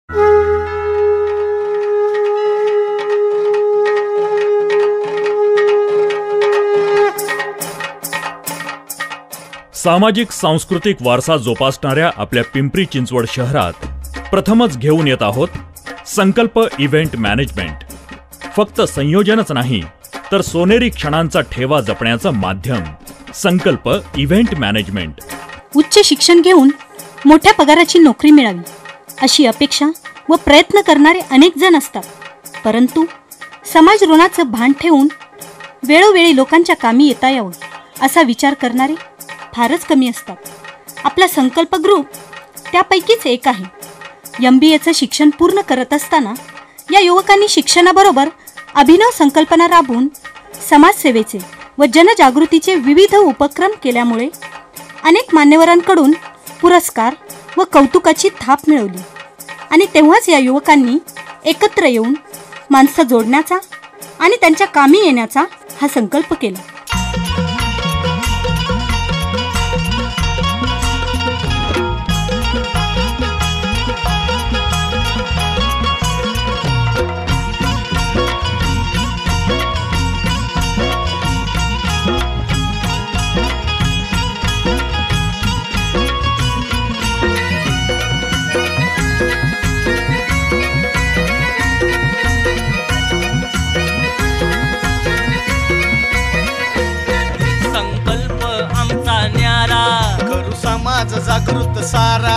सामाजिक सांस्कृतिक वारसा जोपासणाऱ्या आपल्या पिंपरी चिंचवड शहरात प्रथमच घेऊन येत आहोत संकल्प इव्हेंट मॅनेजमेंट. फक्त संयोजनच नाही तर सोनेरी क्षणांचा ठेवा जपण्याचं माध्यम. संकल्प इव्हेंट मॅनेजमेंट. उच्च शिक्षण घेऊन मोठ्या पगाराची नोकरी मिळावी अशी अपेक्षा व प्रयत्न करणारे अनेक जण असतात, परंतु समाज ऋणाचं भान ठेवून वेळोवेळी लोकांच्या कामी येता यावं असा विचार करणारे फारच कमी असतात. आपला संकल्प ग्रुप त्यापैकीच एक आहे. MBAचं शिक्षण पूर्ण करत असताना या युवकांनी शिक्षणाबरोबर अभिनव संकल्पना राबवून समाजसेवेचे व जनजागृतीचे विविध उपक्रम केल्यामुळे अनेक मान्यवरांकडून पुरस्कार व कौतुकाची थाप मिळवली आणि तेव्हाच या युवकांनी एकत्र येऊन माणसं जोडण्याचा आणि त्यांच्या कामी येण्याचा हा संकल्प केला. समाज जागृत सारा.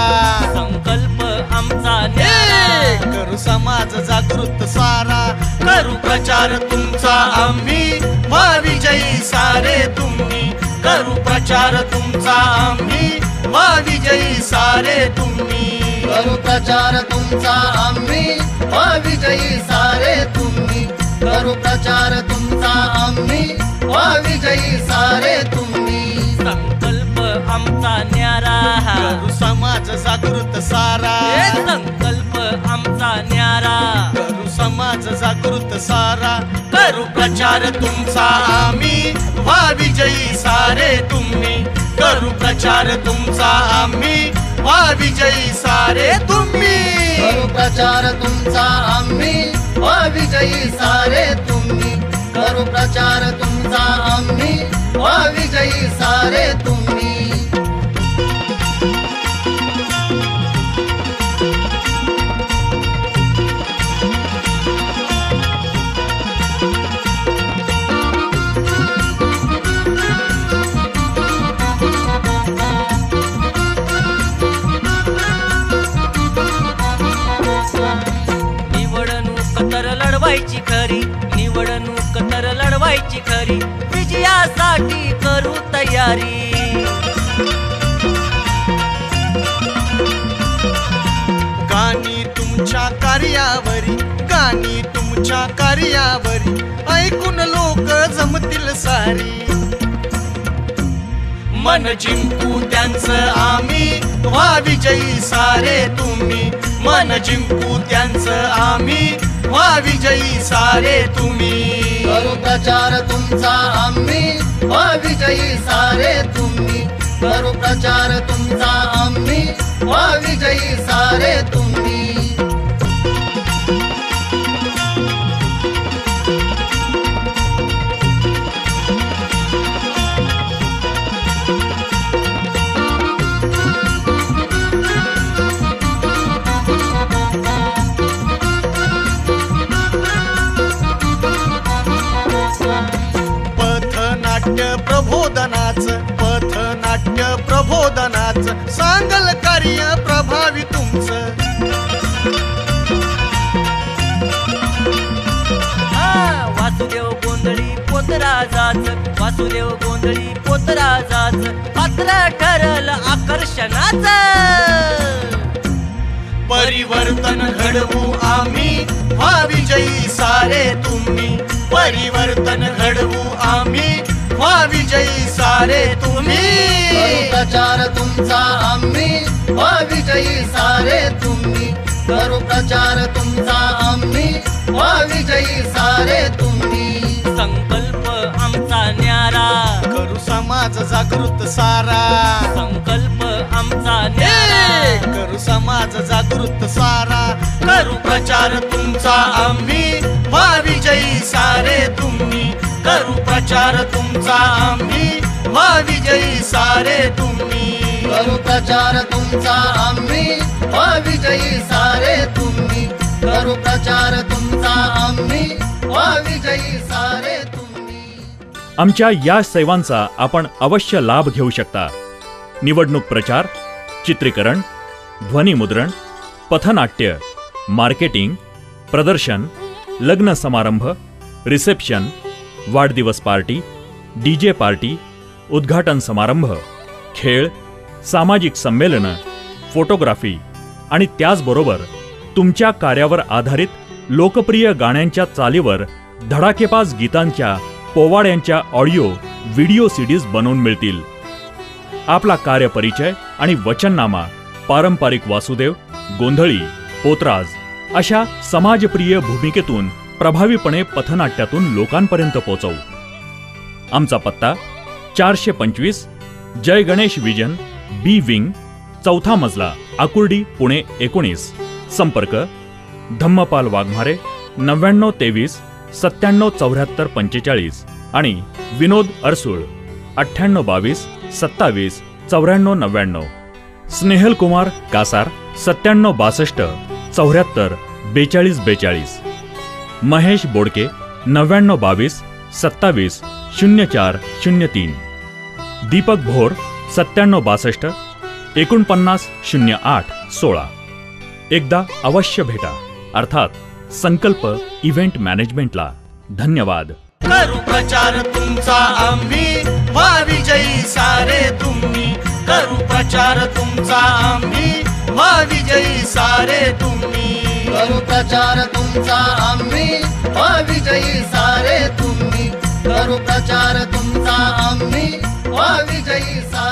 संकल्प आमचा न्यारा करू समाज जागृत सारा. करू प्रचार तुमचा आम्ही महाविजयी सारे तुम्ही. करू प्रचार तुमचा आम्ही महाविजयी सारे तुम्ही. करू प्रचार तुमचा आम्ही महाविजयी सारे तुम्ही. करू प्रचार तुमचा आम्ही महाविजयी सारे तुम्ही. संकल्प आमचा न्यारा करू समाज जागृत सारा. संकल्प आमचा न्यारा करू समाज जागृत सारा. करू प्रचार तुमचा आम्ही महाविजयी सारे तुम्ही. करू प्रचार तुमचा आम्ही महाविजयी सारे तुम्ही. करू प्रचार तुमचा आम्ही महाविजयी सारे तुम्ही. करू प्रचार तुमचा आम्ही महाविजयी सारे तुम्ही. लढवायची खरी. निवडणूक तर लढवायची खरी. विजयासाठी करू तयारी. गाणी तुमच्या कार्यावरी. गाणी तुमच्या कार्यावरी. ऐकून लोक जमतील सारी. मन जिंकू त्यांचं आम्ही महाविजयी सारे तुम्ही. मन जिंकू त्यांचं आम्ही महाविजयी सारे तुम्ही. करू प्रचार तुमचा आम्ही महाविजयी सारे तुम्ही. करू प्रचार तुमचा आम्ही महाविजयी सारे तुम्ही. पथनाट्य प्रबोधनाच सांगल कार्य प्रभावी तुमचं. वासुदेव गोंधळी पोतराजाच. वासुदेव गोंधळी पोतराजाच पात्र ठरल आकर्षणाच. परिवर्तन घडवू आम्ही महाविजयी सारे तुम्ही. परिवर्तन घडवू आम्ही महाविजयी सारे तुम्ही. करू प्रचार तुमचा आम्ही महाविजयी सारे तुम्ही. करू प्रचार तुमचा आम्ही महाविजयी सारे तुम्ही. संकल्प आमचा न्यारा करू समाज जागृत सारा. संकल्प आमचा न्यारा करू समाज जागृत सारा. करू प्रचार तुमचा आम्ही व्हा विजयी सारे तुम्ही करू प्रचार तुमचा आम्ही व्हा विजयी सारे तुम्ही करू प्रचार तुमचा आम्ही व्हा विजयी सारे तुम्ही करू प्रचार तुमचा आम्ही व्हा विजयी सारे तुम्ही आमच्या या सेवांचा आपण अवश्य लाभ घेऊ शकता. निवडणूक प्रचार, चित्रीकरण, ध्वनिमुद्रण, पथनाट्य, मार्केटिंग, प्रदर्शन, लग्न समारंभ, रिसेप्शन, वाढदिवस पार्टी, डीजे पार्टी, उद्घाटन समारंभ, खेळ, सामाजिक संमेलनं, फोटोग्राफी आणि त्याचबरोबर तुमच्या कार्यावर आधारित लोकप्रिय गाण्यांच्या चालीवर धडाकेबाज गीतांच्या पोवाड्यांच्या ऑडिओ व्हिडिओ सीडीज बनवून मिळतील. आपला कार्यपरिचय आणि वचननामा पारंपरिक वासुदेव, गोंधळी, पोतराज अशा समाजप्रिय भूमिकेतून प्रभावीपणे पथनाट्यातून लोकांपर्यंत पोहोचवू. आमचा पत्ता 425 जय गणेश विजन बी विंग, 4था मजला, आकुर्डी, पुणे 19. संपर्क धम्मपाल वाघमारे 9923 9774 45 आणि विनोद अरसूळ 9822 27 9499. स्नेहल कुमार कासार 9762 74 42 42. महेश बोडके 9922 27 04 03. दीपक भोर 9762 49 08 16. एकदा अवश्य भेटा, अर्थात संकल्प इव्हेंट मॅनेजमेंटला. धन्यवाद. करू प्रचार तुमचा आम्ही व्हा विजयी सारे तुम्ही करू प्रचार तुमचा आम्ही व्हा विजयी सारे तुम्ही करू प्रचार तुमचा आम्ही व्हा विजयी सारे तुम्ही करू प्रचार तुमचा आम्ही व्हा विजयी सारे